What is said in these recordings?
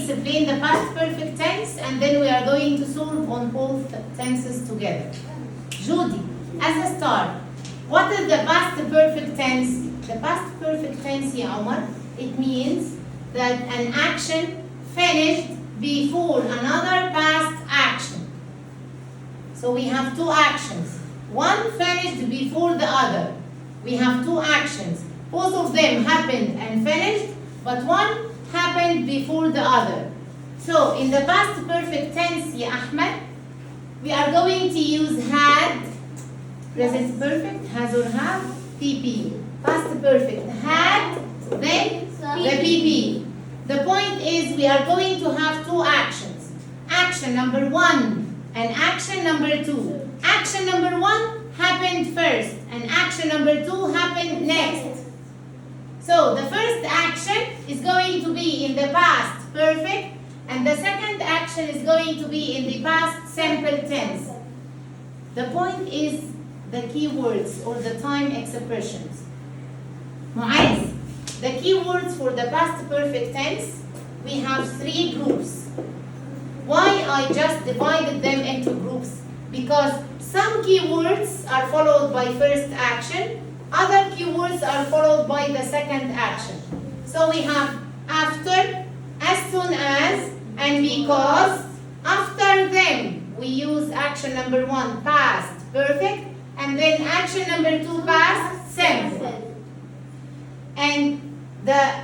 explain the past perfect tense and then we are going to solve on both tenses together. Judy, as a start, what is the past perfect tense? The past perfect tense, ya Omar, it means that an action finished before another past action. So we have two actions. One finished before the other. We have two actions. Both of them happened and finished, but one happened before the other. So in the past perfect tense, ya Ahmed, we are going to use had, present perfect, has or have, PP. Past perfect, had, then the PP. The point is we are going to have two actions. Action number one and action number two. Action number one happened first and action number two happened next. So the first action is going to be in the past perfect and the second action is going to be in the past simple tense. The point is the keywords or the time expressions. Mu'ayz, the keywords for the past perfect tense, we have three groups. Why I just divided them into groups? Because some keywords are followed by first action, other keywords are followed by the second action. So we have after, as soon as, and because. After them, we use action number one, past perfect, and then action number two, past simple. And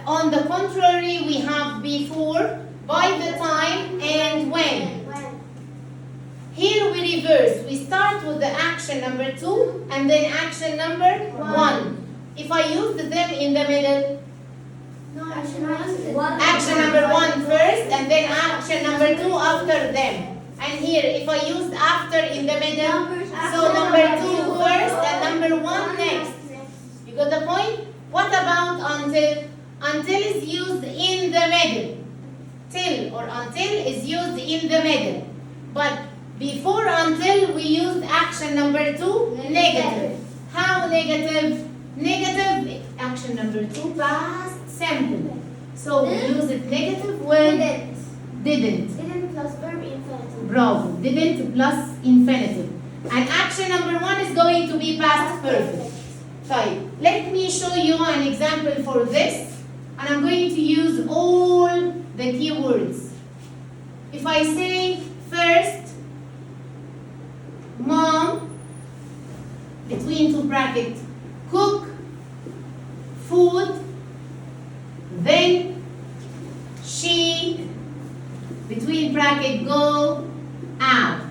on the contrary, we have before, by the time, and when. Here we reverse. We start with the action number two and then action number one. If I used them in the middle, action number one first and then action number two after them. And here, if I used after in the middle, so number two first and number one next. You got the point? What about until? Until is used in the middle. Till or until is used in the middle. But before until, we used action number two, negative. How negative? Negative, action number two, past simple. So we use it negative with didn't. Didn't plus verb infinitive. Bravo. Didn't plus infinitive. And action number one is going to be past perfect. Fine. Let me show you an example for this. And I'm going to use all the keywords. If I say first, mom, between two brackets, cook, food, then she, between bracket, go, out.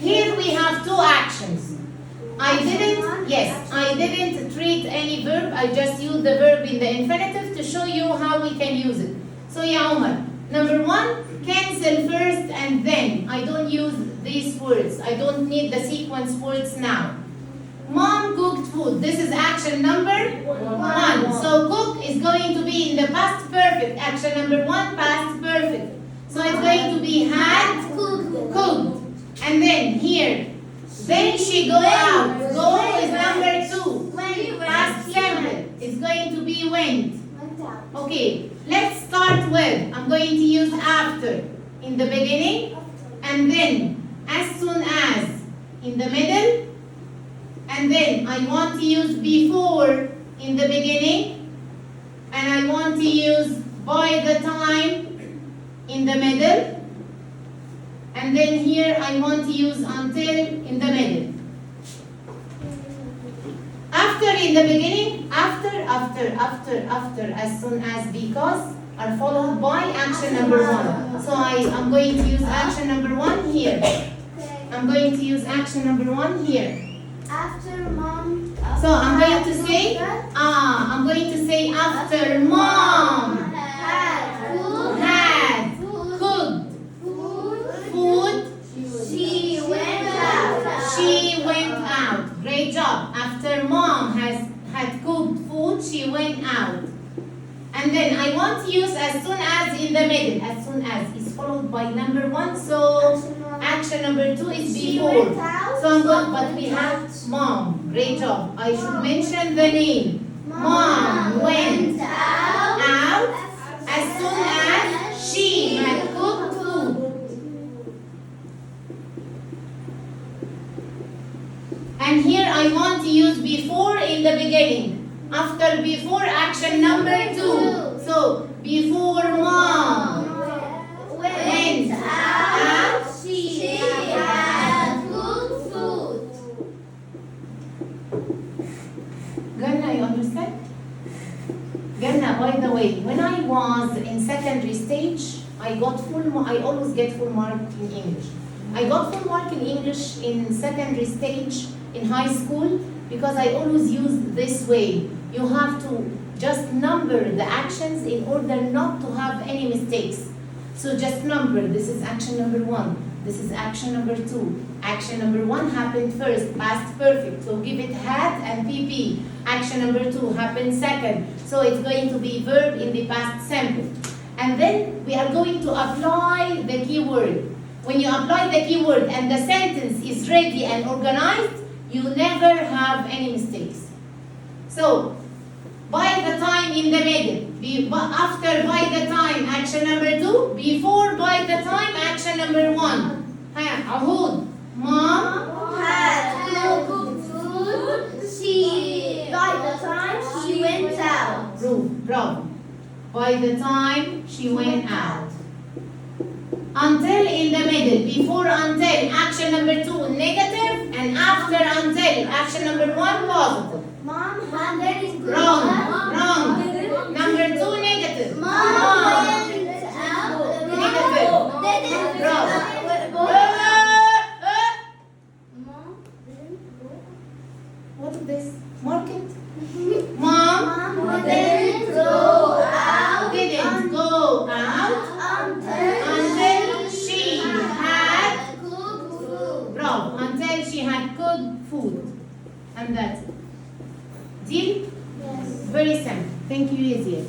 Here we have two actions. I didn't treat any verb, I just used the verb in the infinitive to show you how we can use it. So ya Umar, number one, cancel first and then. I don't use these words. I don't need the sequence words now. Mom cooked food. This is action number one. So cook is going to be in the past perfect. Action number one, past perfect. So it's going to be had cooked. And then here, then she go out. Go is number two. Past simple. It's going to be went. Okay, let's start with, I'm going to use after in the beginning and then as soon as in the middle and then I want to use before in the beginning and I want to use by the time in the middle and then here I want to use until in the middle. After in the beginning, after, as soon as, because are followed by action number one. So I'm going to use action number one here. I'm going to use action number one here. After mom. So I'm going to say, after mom Had cooked food, she went out. she went out. Great job. After mom had cooked food, she went out. And then I want to use as soon as in the middle. As soon as is followed by number one. So action number two is before. So I'm going, but we have mom. Great job. I should mention the name. Mom went out as soon as I want to use before in the beginning. After before, action number 2. So, before mom went out, she had good food. Ganna, you understand? Ganna, by the way, when I was in secondary stage, I always get full mark in English. I got full mark in English in secondary stage in high school because I always use this way. You have to just number the actions in order not to have any mistakes. So just number, this is action number 1, this is action number 2. Action number 1 happened first, past perfect, so give it had and PP. Action number 2 happened second, so it's going to be verb in the past simple. And then we are going to apply the keyword. When you apply the keyword and the sentence is ready and organized, you never have any mistakes. So, by the time in the middle, after by the time, action number 2, before by the time, action number 1. Ahud, mom Had good food. By the time she went out. Bravo. By the time she went out. Until in the middle, before until, action number 2 negative, and after until, action number 1 positive. Mom had good Wrong. Number 2 negative. Mom went out. Negative. Bravo. What is this? Mark it. Mom didn't go out. Didn't go out until she had good food. bravo, until she had good food. And that's it. Deal? Yes. Very simple. Thank you, Yazir.